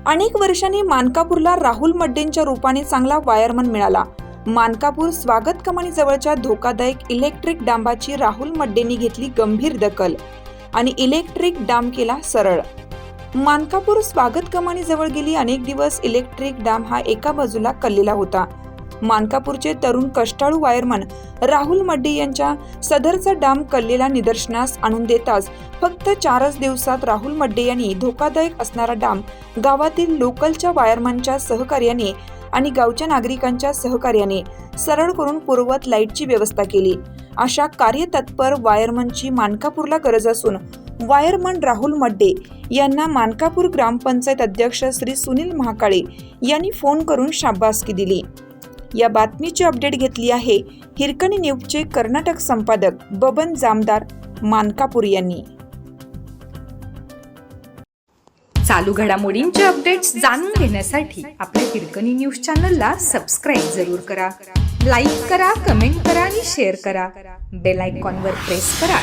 अनेक वर्षांनी मानकापूरला राहुल मड्डेंच्या रूपाने चांगला वायरमन मिळाला। मानकापूर स्वागत कमानी जवळच्या धोकादायक इलेक्ट्रिक डांबाची राहुल मड्डेंनी घेतली गंभीर दखल आणि इलेक्ट्रिक डांब केला सरळ। मानकापूर स्वागत कमानी जवळ गेली अनेक दिवस इलेक्ट्रिक डांब हा एका बाजूला कललेला होता। मानकापूरचे तरुण कष्टाळू वायरमन राहुल मड्डे यांच्या सदरचा डांब कललेला निदर्शनास आणून देताच फक्त 4च दिवसात राहुल मड्डे यांनी धोकादायक असणारा डांब गावातील लोकलच्या वायरमनच्या सहकार्याने आणि गावच्या नागरिकांच्या सहकार्याने सरळ करून पूर्ववत लाईटची व्यवस्था केली। अशा कार्यतत्पर वायरमनची मानकापूरला गरज असून वायरमन राहुल मड्डे यांना मानकापूर ग्रामपंचायत अध्यक्ष श्री सुनील महाकाळे यांनी फोन करून शाबासकी दिली। या बातमीची अपडेट घेतली आहे हिरकणी न्यूजचे कर्नाटक संपादक बबन जामदार मानकापूर यांनी। चालू घडामोडींचे अपडेट्स जाणून घेण्यासाठी आपल्या हिरकणी न्यूज चॅनलला सबस्क्राईब जरूर करा, लाईक करा, कमेंट करा आणि शेअर करा। बेल आयकॉनवर प्रेस करा